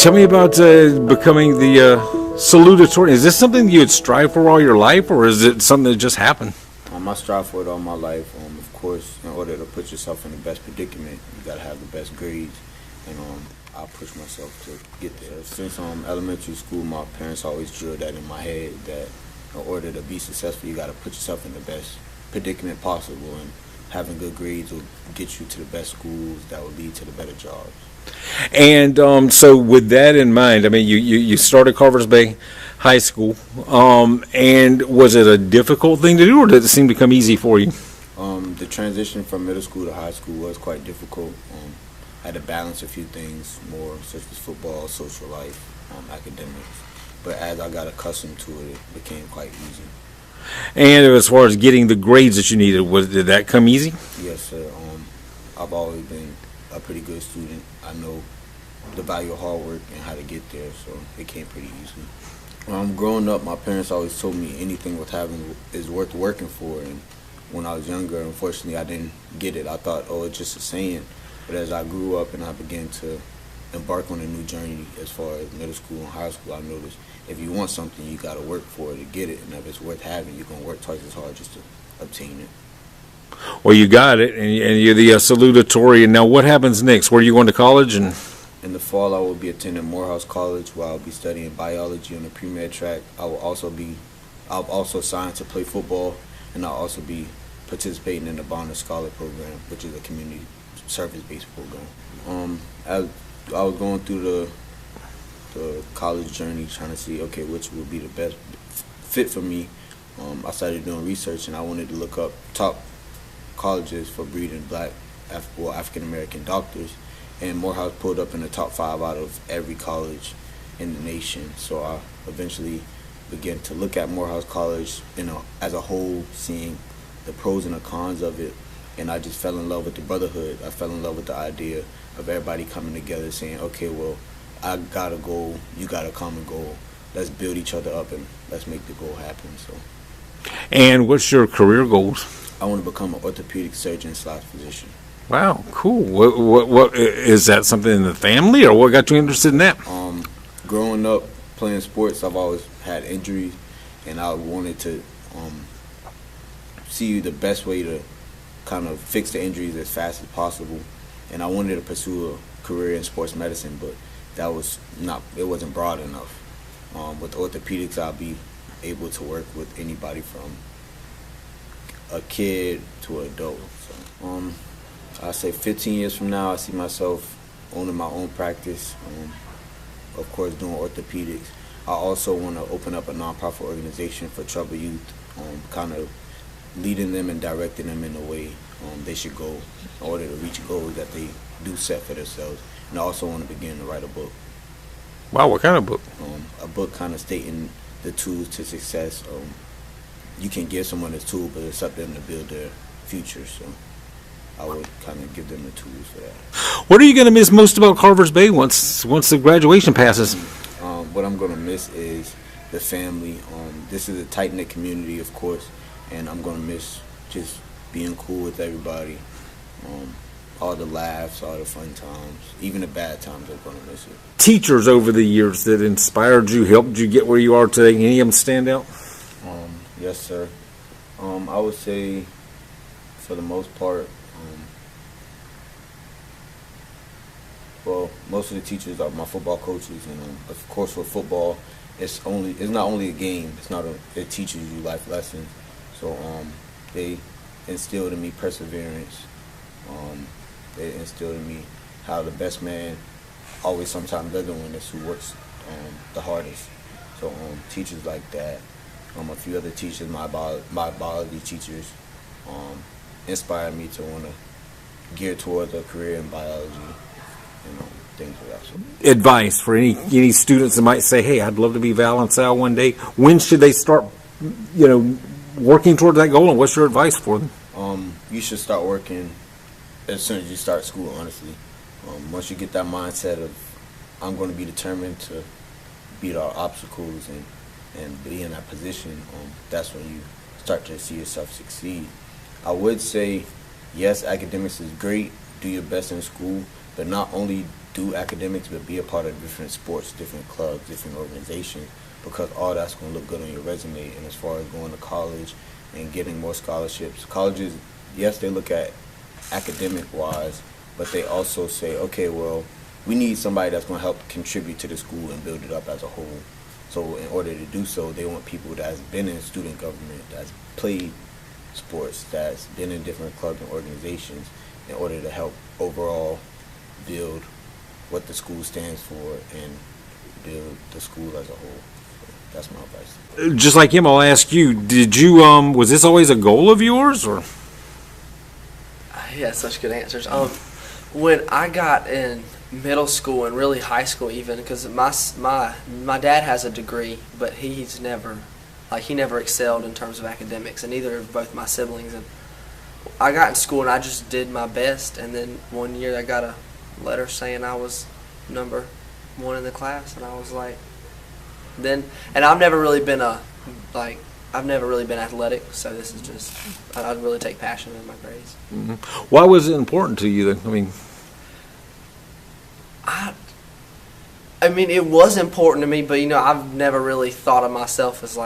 Tell me about becoming the salutatorian. Is this something you would strive for all your life, or is it something that just happened? I strive for it all my life. Of course, in order to put yourself in the best predicament, you got to have the best grades, and I push myself to get there. Since elementary school, my parents always drilled that in my head that in order to be successful, you got to put yourself in the best predicament possible, and having good grades will get you to the best schools that will lead to the better jobs. And so with that in mind, I mean, you started Carvers Bay High School, and was it a difficult thing to do, or did it seem to come easy for you? The transition from middle school to high school was quite difficult. I had to balance a few things more, such as football, social life, academics. But as I got accustomed to it, it became quite easy. And as far as getting the grades that you needed, did that come easy? Yes, sir. I've always been a pretty good student. I know the value of hard work and how to get there, so it came pretty easily. Growing up, my parents always told me anything is worth working for, and when I was younger, unfortunately, I didn't get it. I thought, oh, it's just a saying. But as I grew up and I began to embark on a new journey as far as middle school and high school, I noticed if you want something, you got to work for it to get it, and if it's worth having, you're going to work twice as hard just to obtain it. Well, you got it, and you're the salutatorian. Now, what happens next? Where are you going to college? And in the fall, I will be attending Morehouse College, where I'll be studying biology on the pre-med track. I'll also sign to play football, and I'll also be participating in the Bonner Scholar Program, which is a community service-based program. As I was going through the college journey, trying to see, okay, which would be the best fit for me. I started doing research, and I wanted to look up top colleges for breeding black, African-American doctors, and Morehouse pulled up in the top 5 out of every college in the nation. So I eventually began to look at Morehouse College, as a whole, seeing the pros and the cons of it, and I just fell in love with the brotherhood. I fell in love with the idea of everybody coming together saying, okay, well, I got a goal, you got a common goal. Let's build each other up and let's make the goal happen. So. And what's your career goals? I want to become an orthopedic surgeon/physician. Wow, cool. What is that, something in the family, or what got you interested in that? Growing up playing sports, I've always had injuries, and I wanted to see the best way to kind of fix the injuries as fast as possible. And I wanted to pursue a career in sports medicine, but it wasn't broad enough. With orthopedics, I'll be able to work with anybody from a kid to an adult. So, I say 15 years from now, I see myself owning my own practice, of course doing orthopedics. I also want to open up a nonprofit organization for troubled youth, kind of leading them and directing them in the way they should go in order to reach goals that they do set for themselves. And I also want to begin to write a book. Wow, what kind of book? A book kind of stating the tools to success. You can give someone a tool, but it's up to them to build their future. So I would kind of give them the tools for that. What are you going to miss most about Carvers Bay once the graduation passes? What I'm going to miss is the family. This is a tight-knit community, of course, and I'm going to miss just being cool with everybody. All the laughs, all the fun times, even the bad times, I'm going to miss it. Teachers over the years that inspired you, helped you get where you are today, any of them stand out? Yes, sir. I would say, for the most part, well, most of the teachers are my football coaches, and of course, with football, it's not only a game. It teaches you life lessons. So they instilled in me perseverance. They instilled in me how the best man always sometimes doesn't win. It's who works the hardest. So teachers like that. A few other teachers, my biology teachers, inspired me to want to gear towards a career in biology, things of that sort. Advice for any students that might say, hey, I'd love to be Val and Sal one day. When should they start, working toward that goal, and what's your advice for them? You should start working as soon as you start school, honestly. Once you get that mindset of, I'm going to be determined to beat all obstacles and be in that position, that's when you start to see yourself succeed. I would say, yes, academics is great, do your best in school, but not only do academics, but be a part of different sports, different clubs, different organizations, because all that's going to look good on your resume. And as far as going to college and getting more scholarships, colleges, yes, they look at academic-wise, but they also say, okay, well, we need somebody that's going to help contribute to the school and build it up as a whole. So in order to do so, they want people that's been in student government, that's played sports, that's been in different clubs and organizations, in order to help overall build what the school stands for and build the school as a whole. So that's my advice. Just like him, I'll ask you, did you, was this always a goal of yours, or? Yeah, such good answers. When I got in middle school and really high school even, because my dad has a degree, but he's never, he never excelled in terms of academics, and neither of both my siblings. And I got in school and I just did my best, and then one year I got a letter saying I was number 1 in the class, and I was like, and I've never really been athletic, so this is just, I really take passion in my grades. Mm-hmm. Why was it important to you then? I mean, it was important to me, but I've never really thought of myself as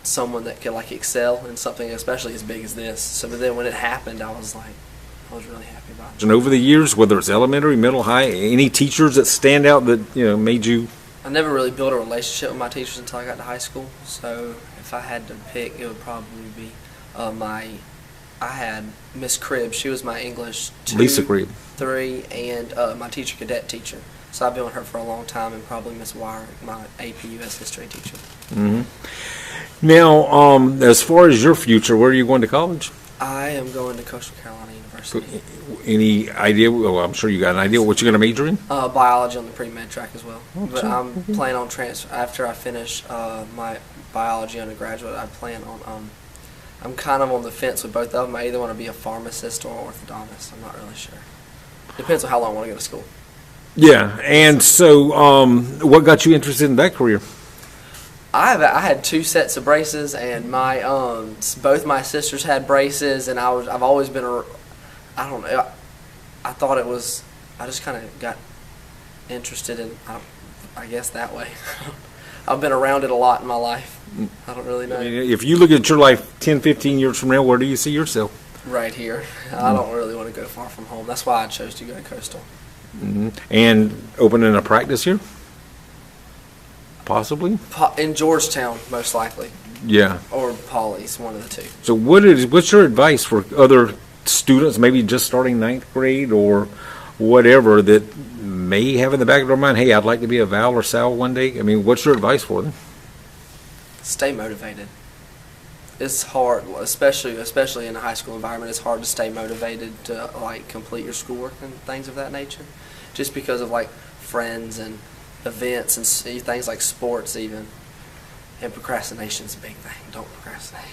someone that could excel in something, especially as big as this. So, but then when it happened, I was really happy about it. And over the years, whether it's elementary, middle, high, any teachers that stand out that made you? I never really built a relationship with my teachers until I got to high school. So if I had to pick, it would probably be I had Miss Cribb. She was my English 2, Lisa Cribb, 3, and my teacher cadet teacher. So I've been with her for a long time, and probably Miss Wire, my AP US history teacher. Mm-hmm. Now, as far as your future, where are you going to college? I am going to Coastal Carolina University. Any idea? Well, I'm sure you got an idea what you're going to major in? Biology on the pre-med track as well. Oh, but sure. I'm planning on transfer after I finish my biology undergraduate. I plan on. I'm kind of on the fence with both of them. I either want to be a pharmacist or an orthodontist. I'm not really sure. Depends on how long I want to go to school. Yeah, and so what got you interested in that career? I had 2 sets of braces, and my both my sisters had braces, and I've always been I don't know. I thought it was. I just kind of got interested in. I guess that way. I've been around it a lot in my life. I don't really know. I mean, if you look at your life 10, 15 years from now, where do you see yourself? Right here. I don't really want to go far from home. That's why I chose to go to Coastal. Mm-hmm. And opening a practice here? Possibly? In Georgetown, most likely. Yeah. Or Pauley's, one of the 2. So what's your advice for other students, maybe just starting 9th grade or whatever, that may have in the back of their mind, hey, I'd like to be a Val or Sal one day? I mean, what's your advice for them? Stay motivated. It's hard, especially in a high school environment. It's hard to stay motivated to complete your schoolwork and things of that nature, just because of friends and events and things like sports even. And procrastination's a big thing. Don't procrastinate.